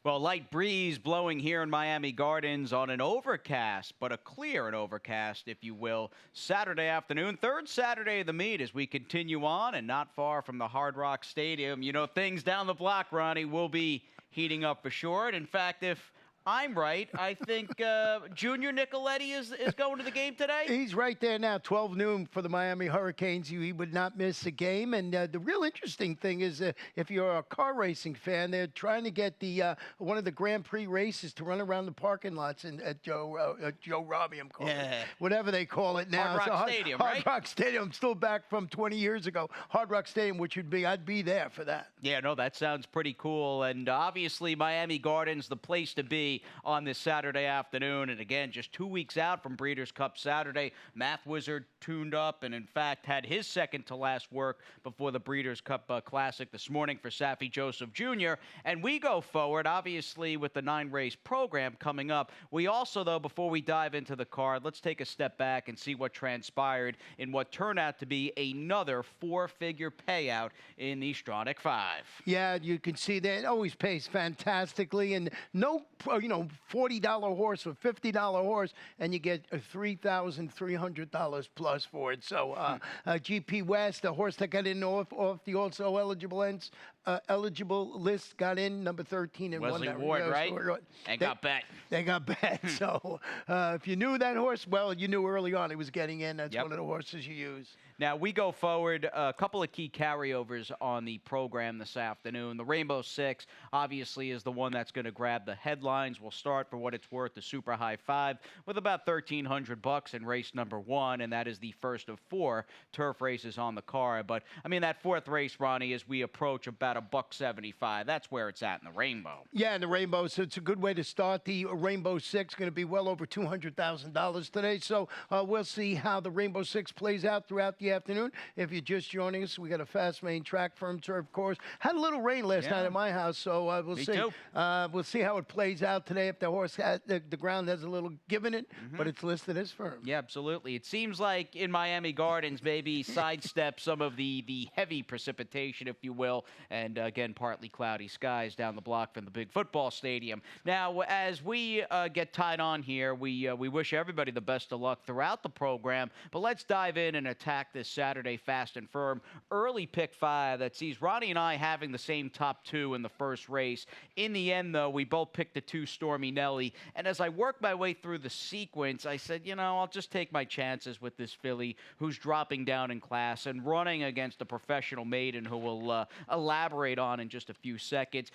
Well, light breeze blowing here in Miami Gardens on an overcast, but a clear and overcast, if you will, Saturday afternoon, third Saturday of the meet as we continue on and not far from the Hard Rock Stadium. You know, things down the block, Ronnie, will be heating up for sure. And in fact, if I'm right, I think Junior Nicoletti is going to the game today. He's right there now, 12 noon for the Miami Hurricanes. He would not miss a game. And the real interesting thing is if you're a car racing fan, they're trying to get the one of the Grand Prix races to run around the parking lots at Joe Robbie, I'm calling it. Whatever they call it now. Hard Rock Stadium, right? Hard Rock Stadium. I'm still back from 20 years ago. Hard Rock Stadium, which would be, I'd be there for that. Yeah, no, that sounds pretty cool. And obviously, Miami Gardens, the place to be on this Saturday afternoon. And again, just 2 weeks out from Breeders' Cup Saturday, Math Wizard tuned up and, in fact, had his second to last work before the Breeders' Cup Classic this morning for Saffie Joseph Jr. And we go forward, obviously, with the 9-race program coming up. We also, though, before we dive into the card, let's take a step back and see what transpired in what turned out to be another 4-figure payout in the Stronach 5. Yeah, you can see that it always pays fantastically, and no, $40 horse or $50 horse, and you get a $3,300 plus for it. So GP West, the horse that got in off the also eligible list, got in number 13 and Wesley won that. Ward, right? And got bet. They got bet. So if you knew that horse, well, you knew early on he was getting in. That's one of the horses you use. Now, we go forward, a couple of key carryovers on the program this afternoon. The Rainbow Six, obviously, is the one that's going to grab the headlines. We'll start, for what it's worth, the Super High 5 with about $1,300 in race number 1, and that is the first of 4 turf races on the card. But, I mean, that fourth race, Ronnie, as we approach about $1.75, that's where it's at in the Rainbow. Yeah, in the Rainbow, so it's a good way to start. The Rainbow Six going to be well over $200,000 today, so we'll see how the Rainbow Six plays out throughout the afternoon. If you're just joining us, we got a fast main track firm turf course. Had a little rain last night at my house, so we'll see. Too. We'll see how it plays out today. If the horse has, the ground has a little give in it, but it's listed as firm. Yeah, absolutely. It seems like in Miami Gardens, maybe sidestep some of the heavy precipitation, if you will, and again, partly cloudy skies down the block from the big football stadium. Now, as we get tied on here, we wish everybody the best of luck throughout the program, but let's dive in and attack this Saturday fast and firm. Early pick 5 that sees Ronnie and I having the same top 2 in the first race. In the end, though, we both picked the 2 Stormy Nelly, and as I worked my way through the sequence, I said, I'll just take my chances with this filly who's dropping down in class and running against a professional maiden who will elaborate on in just a few seconds.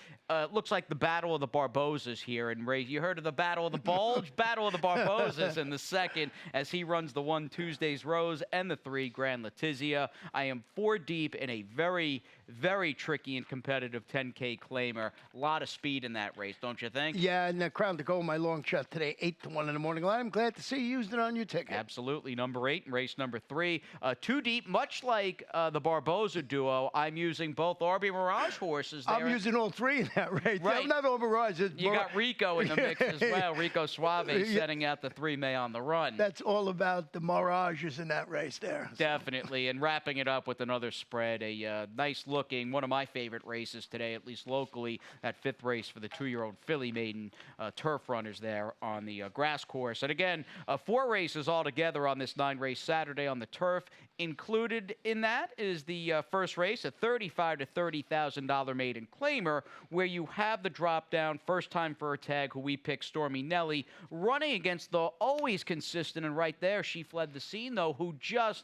Looks like the Battle of the Barbosas here. And Ray, you heard of the Battle of the Bulge? Battle of the Barbosas in the second as he runs the 1 Tuesday's Rose and the 3 Grand Letizia. I am 4 deep in a very, very tricky and competitive 10K claimer. A lot of speed in that race, don't you think? Yeah, and the Crown to Go, my long shot today, 8-1 in the morning line. I'm glad to see you used it on your ticket. Absolutely. Number 8 in race number 3. 2 deep, much like the Barbosa duo. I'm using both Arby Mirage horses there. I'm using all 3 in that race. Right. I'm not over Mirage. You got Rico in the mix as well. Rico Suave setting out the 3 May on the run. That's all about the Mirages in that race there. Definitely. And wrapping it up with another spread, a nice looking, one of my favorite races today, at least locally, that 5th race for the 2-year-old filly maiden turf runners there on the grass course. And again, 4 races altogether on this 9-race Saturday on the turf. Included in that is the first race, a $35,000 to $30,000 maiden claimer, where you have the drop down, first time for a tag, who we picked, Stormy Nelly, running against the always consistent, and right there, she fled the scene, though, who just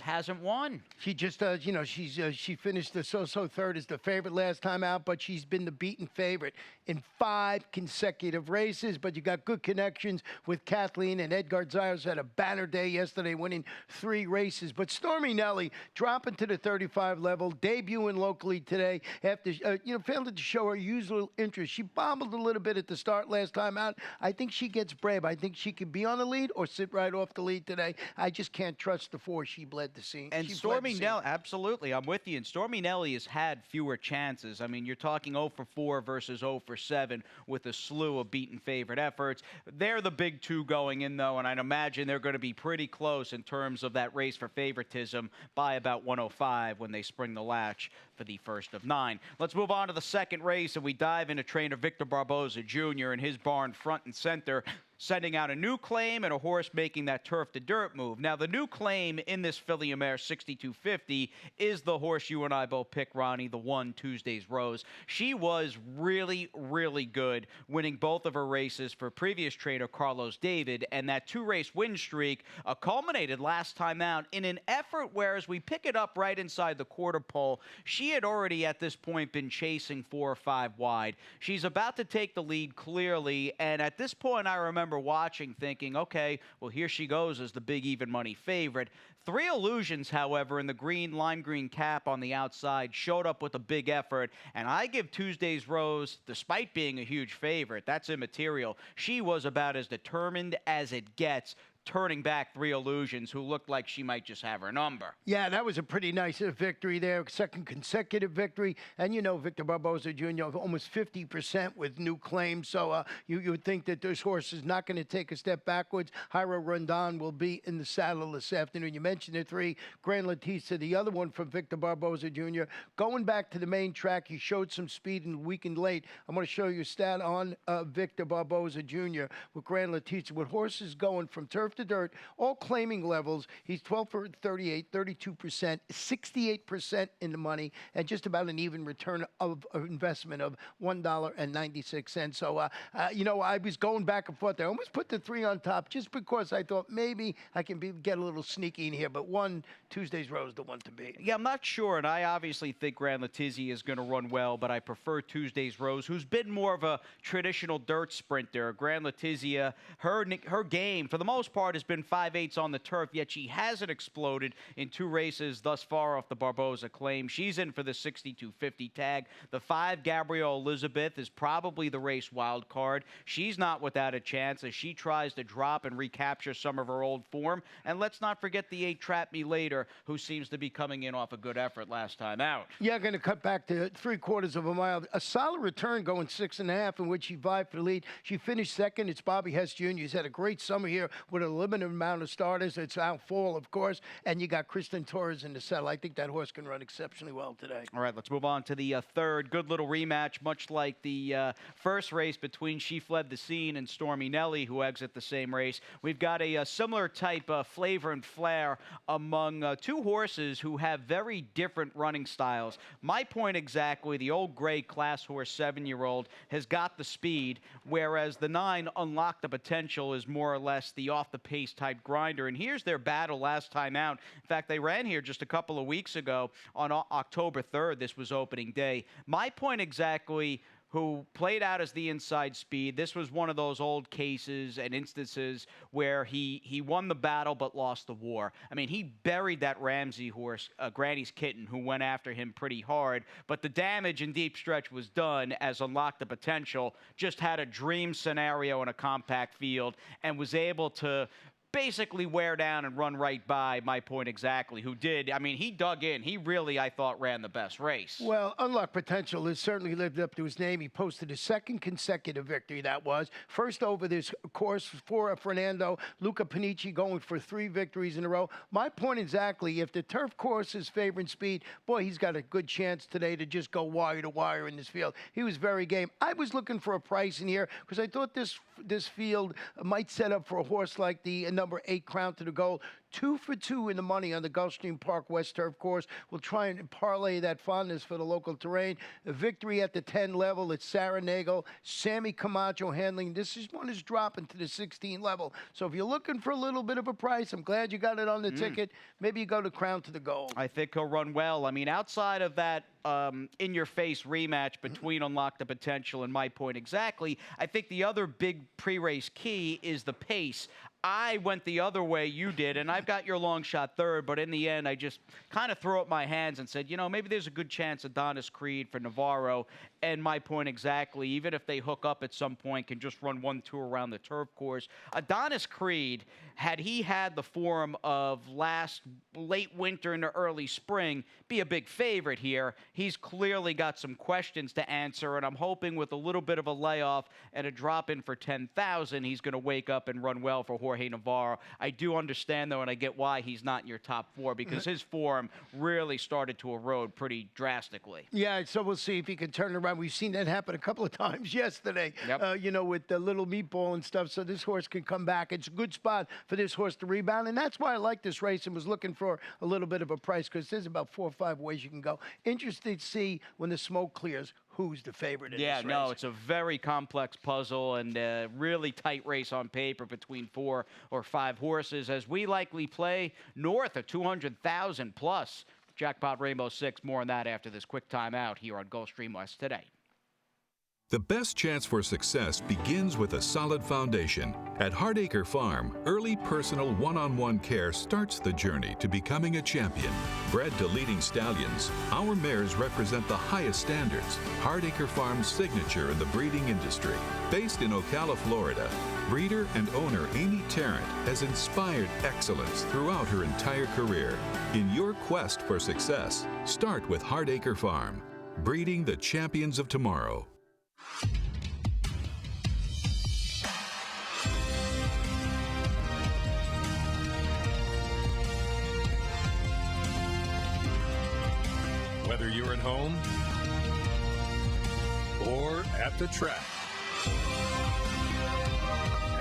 hasn't won. She just, she finished the so-so third as the favorite last time out, but she's been the beaten favorite in 5 consecutive races. But you got good connections with Kathleen, and Edgar Zayas had a banner day yesterday, winning 3 races. But Stormy Nelly dropping to the 35 level, debuting locally today after, failed to show her usual interest. She bobbled a little bit at the start last time out. I think she gets brave. I think she could be on the lead or sit right off the lead today. I just can't trust the 4. She bled the scene. And She bled the Stormy scene. Nelly, absolutely, I'm with you. And Stormy Nelly has had fewer chances. I mean, you're talking 0 for 4 versus 0 for 7 with a slew of beaten favorite efforts. They're the big two going in, though, and I'd imagine they're going to be pretty close in terms of that race for favoritism by about 105 when they spring the latch for the first of 9. Let's move on to the second race, and we dive into trainer Victor Barboza Jr. and his barn front and center, sending out a new claim and a horse making that turf to dirt move. Now, the new claim in this filly mare 6250 is the horse you and I both picked, Ronnie, the one Tuesday's Rose. She was really, really good, winning both of her races for previous trainer Carlos David, and that 2-race win streak culminated last time out in an effort where, as we pick it up right inside the quarter pole, she had already at this point been chasing 4 or 5 wide. She's about to take the lead clearly, and at this point I remember watching thinking, okay, well, here she goes as the big even money favorite. 3 Illusions, however, in the lime green cap on the outside, showed up with a big effort, and I give Tuesday's Rose, despite being a huge favorite, that's immaterial. She was about as determined as it gets, turning back 3 Illusions, who looked like she might just have her number. Yeah, that was a pretty nice victory there, second consecutive victory. And you know, Victor Barboza Jr. almost 50% with new claims. So you would think that this horse is not going to take a step backwards. Jairo Rondon will be in the saddle this afternoon. You mentioned the 3, Grand Letizia, the other one from Victor Barboza Jr. Going back to the main track, he showed some speed and weakened late. I'm going to show you a stat on Victor Barboza Jr. with Grand Letizia, with horses going from turf to dirt, all claiming levels. He's 12 for 38, 32%, 68% in the money, and just about an even return of investment of $1.96. So, you know, I was going back and forth. I almost put the 3 on top just because I thought maybe I can get a little sneaky in here, but Tuesday's Rose, the one to beat. Yeah, I'm not sure, and I obviously think Grand Letizia is going to run well, but I prefer Tuesday's Rose, who's been more of a traditional dirt sprinter. Grand Letizia, her game, for the most part, has been 5/8 on the turf, yet she hasn't exploded in 2 races thus far off the Barboza claim. She's in for the 6250 tag. The 5, Gabrielle Elizabeth, is probably the race wild card. She's not without a chance as she tries to drop and recapture some of her old form. And let's not forget the 8, Trap Me Later, who seems to be coming in off a good effort last time out. Yeah, going to cut back to 3/4 of a mile. A solid return going 6.5, in which she vied for the lead. She finished second. It's Bobby Hess Jr. He's had a great summer here with a limited amount of starters. It's out fall, of course, and you got Kristen Torres in the saddle. I think that horse can run exceptionally well today. All right, let's move on to the third. Good little rematch, much like the first race between She Fled the Scene and Stormy Nelly, who exit the same race. We've got a similar type of flavor and flair among 2 horses who have very different running styles. My point exactly, the old gray class horse 7-year-old has got the speed, whereas the 9, Unlock the Potential, is more or less the off-the-pace type grinder. And here's their battle last time out. In fact, they ran here just a couple of weeks ago on October 3rd. This was opening day. My point exactly, who played out as the inside speed. This was one of those old cases and instances where he won the battle but lost the war. I mean, he buried that Ramsey horse, Granny's Kitten, who went after him pretty hard, but the damage in deep stretch was done as Unlock the Potential just had a dream scenario in a compact field and was able to basically wear down and run right by My Point Exactly, who did. I mean, he dug in. He really, I thought, ran the best race. Well, Unlock Potential has certainly lived up to his name. He posted his 2nd consecutive victory, that was. First over this course for Fernando. Luca Panici going for 3 victories in a row. My Point Exactly, if the turf course is favoring speed, boy, he's got a good chance today to just go wire to wire in this field. He was very game. I was looking for a price in here because I thought this field might set up for a horse like the number 8, Crown to the Gold. 2 for 2 in the money on the Gulfstream Park West Turf Course. We'll try and parlay that fondness for the local terrain. A victory at the 10 level. It's Sarah Nagel, Sammy Camacho handling. This one is dropping to the 16 level. So if you're looking for a little bit of a price, I'm glad you got it on the ticket. Maybe you go to Crown to the Gold. I think he'll run well. I mean, outside of that in-your-face rematch between Unlock the Potential and My Point Exactly, I think the other big pre-race key is the pace. I went the other way you did, and I've got your long shot third, but in the end, I just kind of threw up my hands and said, maybe there's a good chance Adonis Creed for Navarro. And my point exactly, even if they hook up at some point, can just run 1-2 around the turf course. Adonis Creed, had he had the form of last late winter into early spring, be a big favorite here. He's clearly got some questions to answer, and I'm hoping with a little bit of a layoff and a drop in for 10,000, he's going to wake up and run well for Jorge Navarro. I do understand, though, and I get why he's not in your top four, because his form really started to erode pretty drastically. Yeah, so we'll see if he can turn it around. We've seen that happen a couple of times yesterday, Yep. with the little meatball and stuff, so this horse can come back. It's a good spot for this horse to rebound, and that's why I like this race and was looking for a little bit of a price, because there's about 4 or 5 ways you can go. Interested to see when the smoke clears who's the favorite in this race. Yeah, no, it's a very complex puzzle and a really tight race on paper between 4 or 5 horses, as we likely play north of 200,000 plus. Jackpot Rainbow 6, more on that after this quick timeout here on Gulfstream West today. The best chance for success begins with a solid foundation. At Hardacre Farm, early personal one-on-one care starts the journey to becoming a champion. Bred to leading stallions, our mares represent the highest standards. Hardacre Farm's signature in the breeding industry. Based in Ocala, Florida, breeder and owner Amy Tarrant has inspired excellence throughout her entire career. In your quest for success, start with Hardacre Farm, breeding the champions of tomorrow. Whether you're at home or at the track,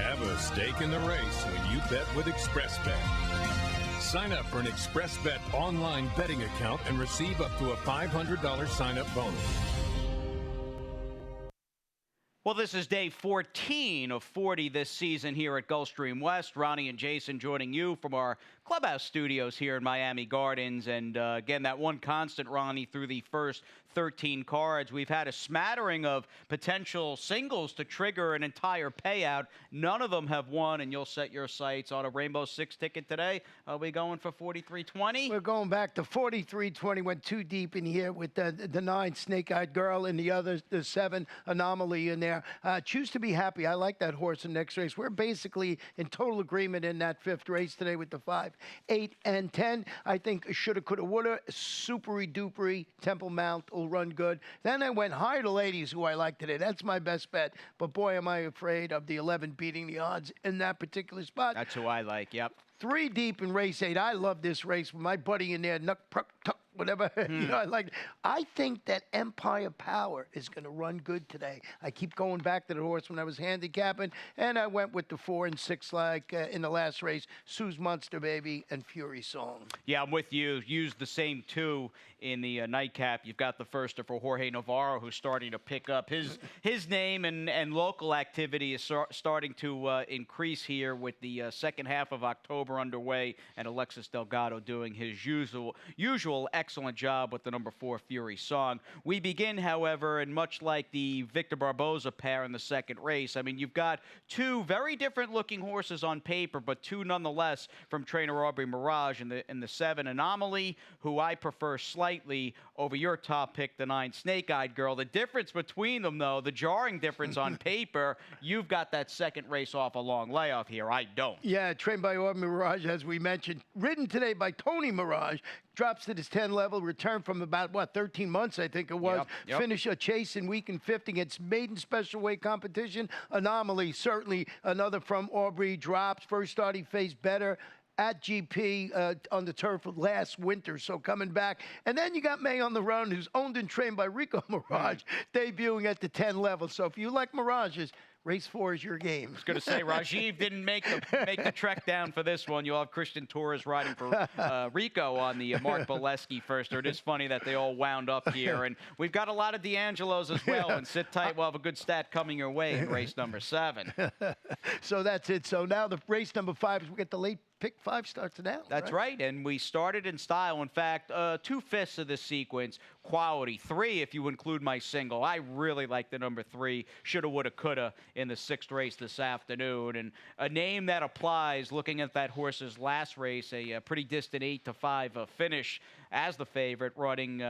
have a stake in the race when you bet with ExpressBet. Sign up for an ExpressBet online betting account and receive up to a $500 sign-up bonus. Well, this is day 14 of 40 this season here at Gulfstream West. Ronnie and Jason joining you from our clubhouse studios here in Miami Gardens. And again, that one constant, Ronnie, through the first 13 cards. We've had a smattering of potential singles to trigger an entire payout. None of them have won, and you'll set your sights on a Rainbow 6 ticket today. Are we going for 43.20? We're going back to 43.20. Went too deep in here with the 9 Snake-Eyed Girl and the 7 Anomaly in there. Choose to be happy. I like that horse in next race. We're basically in total agreement in that 5th race today with the 5, 8, and 10. I think shoulda, coulda, woulda. Supery dupery. Temple Mount will run good. Then I went higher to Ladies, who I like today. That's my best bet. But boy, am I afraid of the 11 beating the odds in that particular spot. That's who I like, yep. 3 deep in race 8. I love this race with my buddy in there, Nuck, Pruck, Tuck, whatever. I like. I think that Empire Power is going to run good today. I keep going back to the horse when I was handicapping, and I went with the 4 and 6 like in the last race, Sue's Monster Baby and Fury Song. Yeah, I'm with you. Used the same 2 in the nightcap. You've got the first for Jorge Navarro, who's starting to pick up his name, and local activity is starting to increase here with the second half of October underway, and Alexis Delgado doing his usual excellent job with the number 4 Fury Song. We begin, however, and much like the Victor Barboza pair in the second race, I mean, you've got 2 very different looking horses on paper, but 2 nonetheless from trainer Aubrey Mirage in the 7 Anomaly, who I prefer slightly over your top pick, the 9 Snake-Eyed Girl. The difference between them, though, the jarring difference on paper, you've got that second race off a long layoff here. I don't. Yeah, trained by Aubrey Mirage, as we mentioned. Ridden today by Tony Mirage. Drops to his 10 level, returned from about, 13 months, I think it was. Yep. Finish a chase in week and 5th against maiden special weight competition. Anomaly, certainly another from Aubrey. Drops. First start, he faced better at GP on the turf last winter, so coming back. And then you got May on the Run, who's owned and trained by Rico Mirage, debuting at the 10 level. So if you like Mirages, race 4 is your game. I was going to say, Rajiv didn't make the trek down for this one. You'll have Christian Torres riding for Rico on the Mark Bolesky firster. It is funny that they all wound up here. And we've got a lot of D'Angelos as well. And sit tight, we'll have a good stat coming your way in race number 7. So that's it. So now the race number 5 is we get the late pick 5 starts down. That's right. And we started in style. In fact, 2/5 of this sequence, quality. 3 if you include my single. I really like the number 3, shoulda, woulda, coulda, in the 6th race this afternoon. And a name that applies, looking at that horse's last race, a pretty distant 8-5 finish as the favorite, running,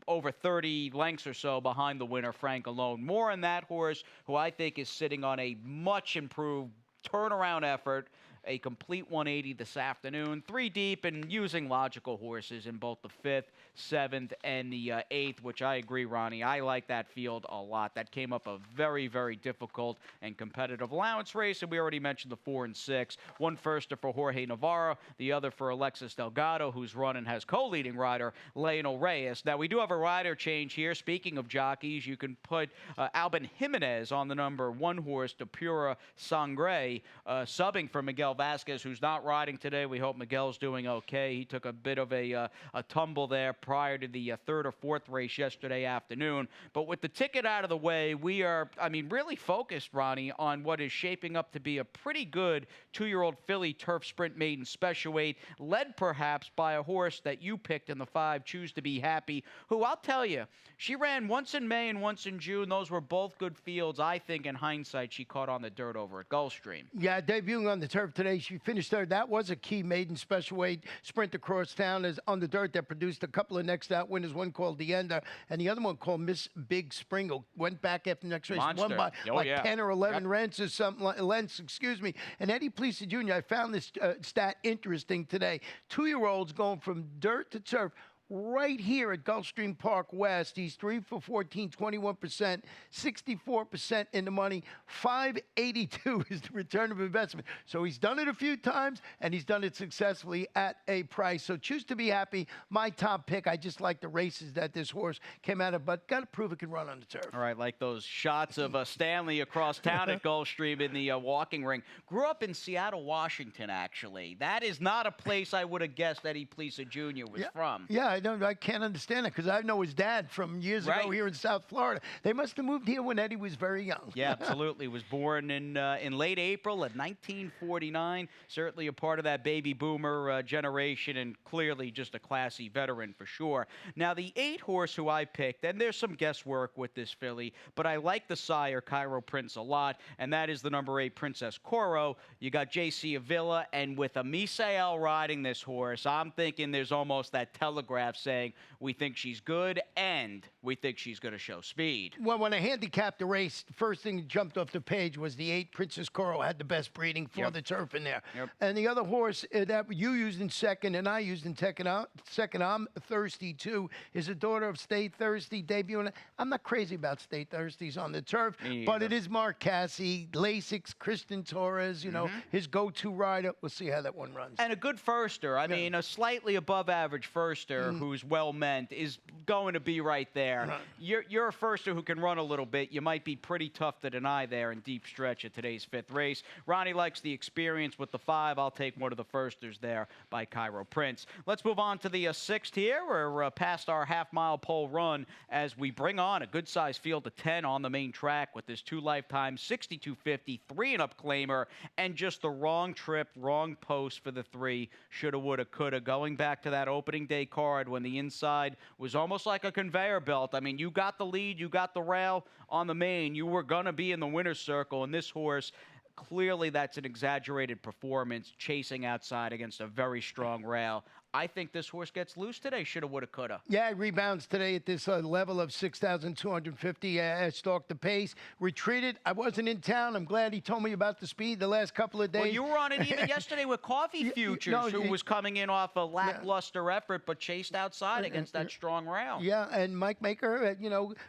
over 30 lengths or so behind the winner, Frank Alone. More on that horse, who I think is sitting on a much improved turnaround effort, a complete 180 this afternoon, 3 deep and using logical horses in both the 5th, 7th, and the 8th, which I agree, Ronnie. I like that field a lot. That came up a very, very difficult and competitive allowance race, and we already mentioned the 4 and 6. One firster for Jorge Navarro, the other for Alexis Delgado, who's run and has co-leading rider Lionel Reyes. Now, we do have a rider change here. Speaking of jockeys, you can put Albin Jimenez on the number 1 horse, De Pura Sangre, subbing for Miguel Vasquez, who's not riding today. We hope Miguel's doing okay. He took a bit of a tumble there prior to the 3rd or 4th race yesterday afternoon. But with the ticket out of the way, we are, really focused, Ronnie, on what is shaping up to be a pretty good 2-year-old filly turf sprint maiden special weight, led perhaps by a horse that you picked in the 5, Choose to Be Happy, who I'll tell you, she ran once in May and once in June. Those were both good fields. I think in hindsight, she caught on the dirt over at Gulfstream. Yeah, debuting on the turf today, she finished third. That was a key maiden special weight sprint across town is on the dirt that produced a couple of next out winners, one called The Ender and the other one called Miss Big Springle. Went back after the next race, won by 10 or 11 rents or something, lengths, excuse me. And Eddie Plesa Jr., I found this stat interesting today. 2-year-olds going from dirt to turf right here at Gulfstream Park West. He's 3 for 14, 21%, 64% in the money. 582 is the return of investment. So he's done it a few times, and he's done it successfully at a price. So Choose to Be Happy, my top pick. I just like the races that this horse came out of, but got to prove it can run on the turf. All right, like those shots of Stanley across town at Gulfstream in the walking ring. Grew up in Seattle, Washington, actually. That is not a place I would have guessed Eddie Plesa Jr. was from. Yeah, I can't understand it because I know his dad from years ago here in South Florida. They must have moved here when Eddie was very young. Yeah, absolutely. Was born in late April of 1949. Certainly a part of that baby boomer generation, and clearly just a classy veteran for sure. Now, the 8 horse who I picked, and there's some guesswork with this filly, but I like the sire, Cairo Prince, a lot, and that is the number 8, Princess Coro. You got J.C. Avila, and with Misael riding this horse, I'm thinking there's almost that telegraph saying we think she's good and we think she's going to show speed. Well, when I handicapped the race, the first thing that jumped off the page was the 8, Princess Coral, had the best breeding for the turf in there. And the other horse that you used in second and I used in second, I'm Thirsty too, is a daughter of Stay Thirsty, debuting. I'm not crazy about Stay Thirsties on the turf, but it is Mark Cassie, Lasix, Christian Torres, you know, his go-to rider. We'll see how that one runs. And a good firster. I mean, a slightly above average firster who's well meant is going to be right there. You're a firster who can run a little bit. You might be pretty tough to deny there in deep stretch at today's 5th race. Ronnie likes the experience with the 5. I'll take one of the firsters there by Cairo Prince. Let's move on to the 6th here. We're past our half-mile pole run as we bring on a good-sized field of 10 on the main track with this 2 lifetime 6250 3-and-up claimer and just the wrong trip, wrong post for the 3. Shoulda, woulda, coulda. Going back to that opening day card when the inside was almost like a conveyor belt. I mean, you got the lead, you got the rail on the main. You were going to be in the winner's circle, and this horse, clearly that's an exaggerated performance, chasing outside against a very strong rail. I think this horse gets loose today. Shoulda, woulda, coulda. Yeah, it rebounds today at this level of 6,250. Stalked the pace. Retreated. I wasn't in town. I'm glad he told me about the speed the last couple of days. Well, you were on it even yesterday with Coffee Futures, who was coming in off a lackluster effort, but chased outside against that strong rail. Yeah, and Mike Maker,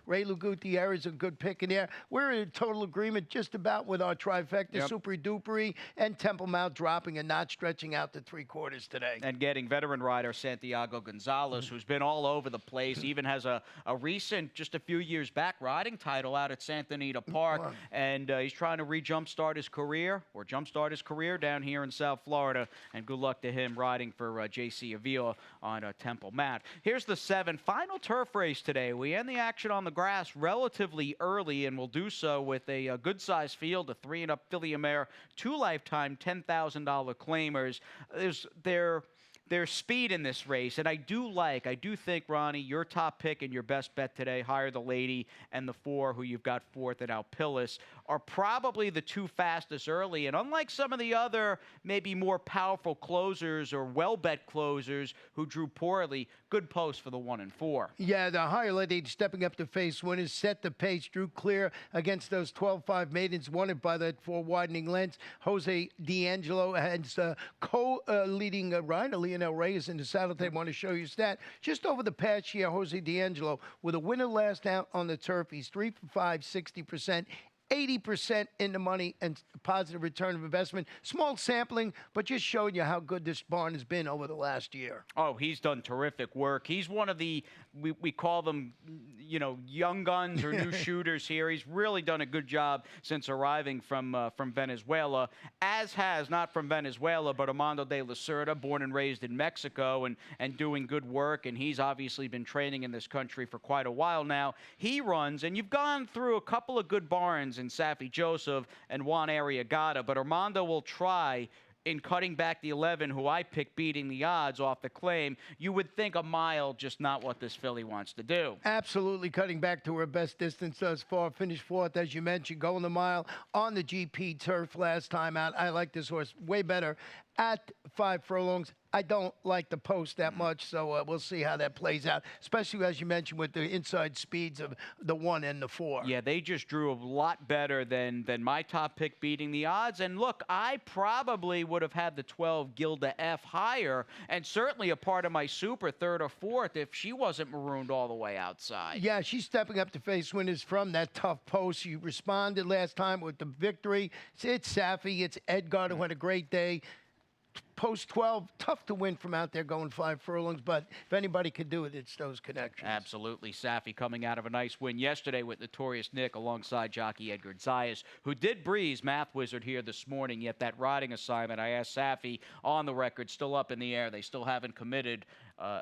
Ray Lugutierrez is a good pick in there. We're in total agreement just about with our trifecta, Super Dupery, and Temple Mount dropping and not stretching out to 3/4 today. And getting veteran veteran rider, Santiago Gonzalez, who's been all over the place, even has a recent, just a few years back, riding title out at Santa Anita Park. And he's trying to jumpstart his career down here in South Florida. And good luck to him riding for J.C. Avila on Temple Mat. Here's the 7 final turf race today. We end the action on the grass relatively early, and we'll do so with a good-sized field, a 3-and-up filly mare, 2 lifetime $10,000 claimers. There's speed in this race, and I do think, Ronnie, your top pick and your best bet today, Hire the Lady, and the 4 who you've got fourth at Alpilis, are probably the 2 fastest early. And unlike some of the other maybe more powerful closers or well-bet closers who drew poorly, good post for the 1 and 4. Yeah, the Hire Lady stepping up to face winners, set the pace, drew clear against those 12-5 maidens, won it by that 4 widening lengths. Jose D'Angelo has co-leading rider, Leonel Reyes, in the saddle. They want to show you stat. Just over the past year, Jose D'Angelo, with a winner last out on the turf, he's 3 for 5, 60%. 80% in the money and positive return of investment. Small sampling, but just showing you how good this barn has been over the last year. Oh, he's done terrific work. He's one of the, we call them, young guns or new shooters here. He's really done a good job since arriving from Venezuela, as has, not from Venezuela, but Armando de la Cerda, born and raised in Mexico and doing good work. And he's obviously been training in this country for quite a while now. He runs, and you've gone through a couple of good barns in Safi Joseph and Juan Arriagada, but Armando will try in cutting back the 11, who I picked beating the odds off the claim. You would think a mile, just not what this filly wants to do. Absolutely cutting back to her best distance thus far. Finished fourth, as you mentioned, going the mile on the GP turf last time out. I like this horse way better at 5 furlongs. I don't like the post that much, so we'll see how that plays out, especially, as you mentioned, with the inside speeds of the 1 and the 4. Yeah, they just drew a lot better than my top pick beating the odds. And look, I probably would have had the 12 Gilda F higher, and certainly a part of my super 3rd or 4th if she wasn't marooned all the way outside. Yeah, she's stepping up to face winners from that tough post. She responded last time with the victory. It's Safi, it's Edgar, who had a great day. Post 12, tough to win from out there going 5 furlongs, but if anybody could do it, it's those connections. Absolutely. Safi coming out of a nice win yesterday with Notorious Nick alongside jockey Edgar Zayas, who did breeze Math Wizard here this morning, yet that riding assignment, I asked Safi on the record, still up in the air. They still haven't committed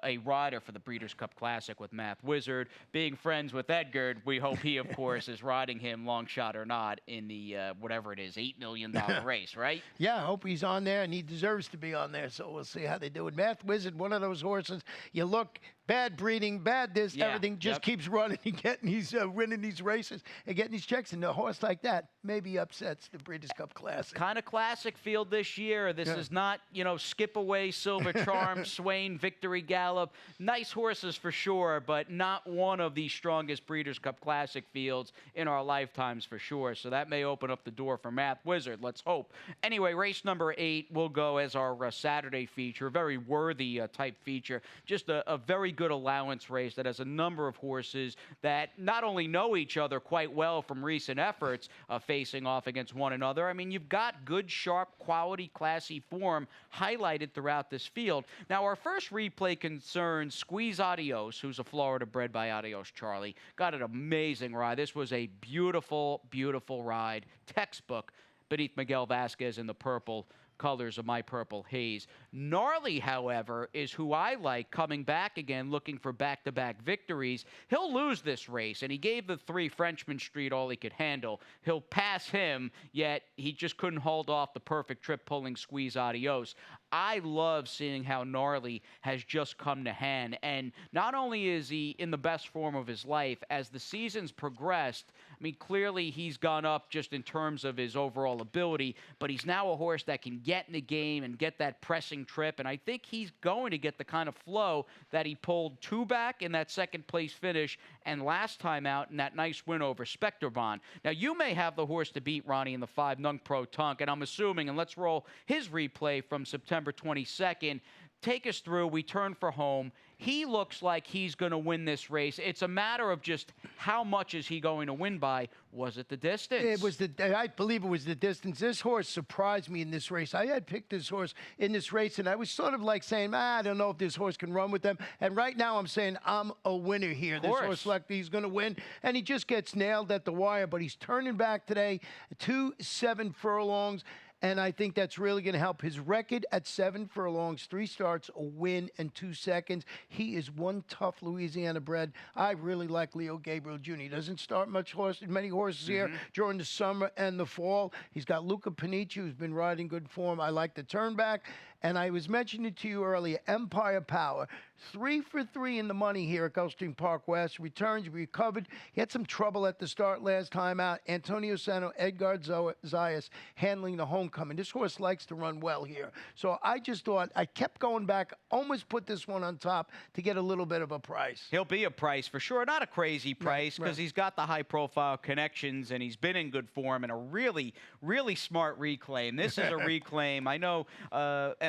a rider for the Breeders' Cup Classic with Math Wizard. Being friends with Edgar, we hope he, of course, is riding him, long shot or not, in the, whatever it is, $8 million race, right? Yeah, I hope he's on there, and he deserves to be on there, so we'll see how they do it. Math Wizard, one of those horses, you look, bad breeding, bad this, everything just keeps running and getting these, winning these races and getting these checks. And a horse like that maybe upsets the Breeders' Cup Classic. Kind of classic field this year. This is not, Skip Away, Silver Charm, Swain, Victory Gallop. Nice horses for sure, but not one of the strongest Breeders' Cup Classic fields in our lifetimes for sure. So that may open up the door for Math Wizard. Let's hope. Anyway, race number 8 will go as our Saturday feature. A very worthy type feature. Just a very good allowance race that has a number of horses that not only know each other quite well from recent efforts facing off against one another. I mean, you've got good, sharp, quality, classy form highlighted throughout this field. Now, our first replay concerns Squeeze Adios, who's a Florida bred by Adios Charlie. Got an amazing ride. This was a beautiful, beautiful ride. Textbook beneath Miguel Vasquez in the purple colors of My Purple Haze. Gnarly, however, is who I like coming back again, looking for back-to-back victories. He'll lose this race, and he gave the 3 Frenchman Street all he could handle. He'll pass him, yet he just couldn't hold off the perfect trip-pulling Squeeze Adios. I love seeing how Gnarly has just come to hand, and not only is he in the best form of his life, as the season's progressed, I mean, clearly he's gone up just in terms of his overall ability, but he's now a horse that can get in the game and get that pressing trip, and I think he's going to get the kind of flow that he pulled 2 back in that second place finish and last time out in that nice win over Specterbond. Now, you may have the horse to beat, Ronnie, in the 5 Nung Pro Tunk, and I'm assuming, and let's roll his replay from September 22nd. Take us through. We turn for home. he looks like he's going to win this race. It's a matter of just how much is he going to win by. Was it the distance? It was I believe it was the distance. This horse surprised me in this race. I had picked this horse in this race, and I was sort of like saying, I don't know if this horse can run with them. And right now I'm saying I'm a winner here. This horse, like, he's going to win, and he just gets nailed at the wire, but he's turning back today, 2-7 furlongs. And I think that's really going to help. His record at 7 furlongs, 3 starts, a win, and 2 seconds. He is one tough Louisiana bred. I really like Leo Gabriel Jr. He doesn't start many horses here during the summer and the fall. He's got Luca Panici, who's been riding good form. I like the turn back. And I was mentioning to you earlier, Empire Power, 3 for 3 in the money here at Gulfstream Park West. Returns, recovered. He had some trouble at the start last time out. Antonio Sano, Edgar Zayas handling the homecoming. This horse likes to run well here. So I just thought, I kept going back, almost put this one on top to get a little bit of a price. He'll be a price for sure. Not a crazy price because he's got the high-profile connections and he's been in good form and a really, really smart reclaim. This is a reclaim. I know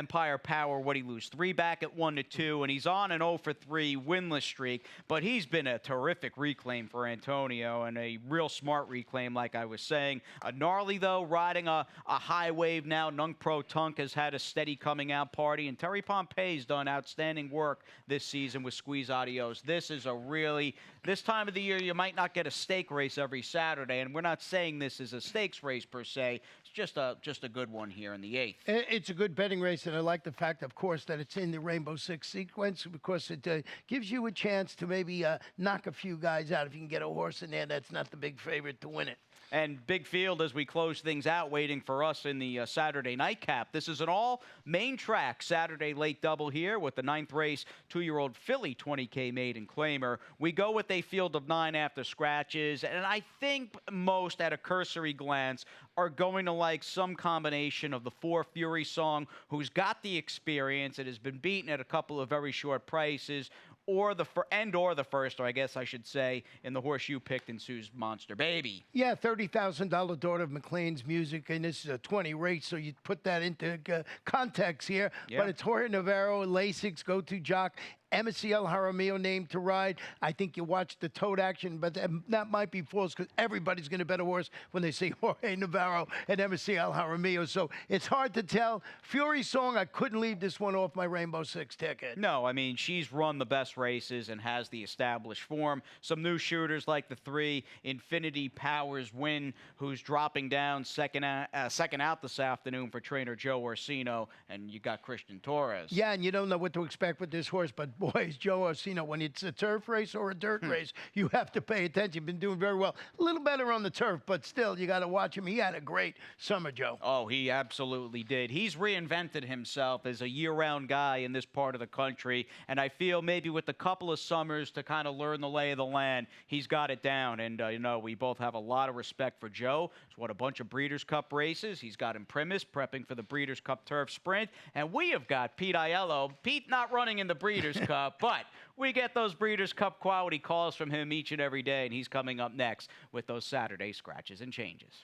Empire Power, what he lose? 3 back at 1-2, and he's on an 0 for 3 winless streak, but he's been a terrific reclaim for Antonio and a real smart reclaim, like I was saying. Gnarly, though, riding a high wave now. Nung Pro Tunk has had a steady coming out party, and Terry Pompey's done outstanding work this season with Squeeze Adios. This is a really, this time of the year, you might not get a stake race every Saturday, and we're not saying this is a stakes race per se. It's just a good one here in the 8th. It's a good betting race, and I like the fact, of course, that it's in the Rainbow Six sequence because it gives you a chance to maybe knock a few guys out if you can get a horse in there that's not the big favorite to win it. And big field as we close things out, waiting for us in the Saturday nightcap. This is an all-main track Saturday late double here with the 9th race, 2-year-old filly 20K maiden claimer. We go with a field of 9 after scratches, and I think most at a cursory glance are going to like some combination of the 4 Fury Song, who's got the experience and has been beaten at a couple of very short prices, or the first, or I guess I should say, in the horse you picked in Sue's Monster Baby. Yeah, $30,000 daughter of McLean's Music, and this is a 20 race, so you put that into context here. Yeah. But it's Jorge Navarro, Lasix, go-to jock. MCL Jaramillo named to ride. I think you watch the tote action, but that might be false because everybody's going to bet a horse when they see Jorge Navarro and MCL Jaramillo. So it's hard to tell. Fury Song, I couldn't leave this one off my Rainbow Six ticket. No, I mean, she's run the best races and has the established form. Some new shooters like the 3, Infinity Powers Win, who's dropping down second out this afternoon for trainer Joe Orsino, and you got Christian Torres. Yeah, and you don't know what to expect with this horse, but boys, Joe Orsino, when it's a turf race or a dirt race, you have to pay attention. You've been doing very well. A little better on the turf, but still, you got to watch him. He had a great summer, Joe. Oh, he absolutely did. He's reinvented himself as a year-round guy in this part of the country, and I feel maybe with a couple of summers to kind of learn the lay of the land, he's got it down. And, you know, we both have a lot of respect for Joe. He's won a bunch of Breeders' Cup races. He's got Imprimis prepping for the Breeders' Cup Turf Sprint, and we have got Pete Aiello. Pete not running in the Breeders' Cup. But we get those Breeders' Cup quality calls from him each and every day, and he's coming up next with those Saturday scratches and changes.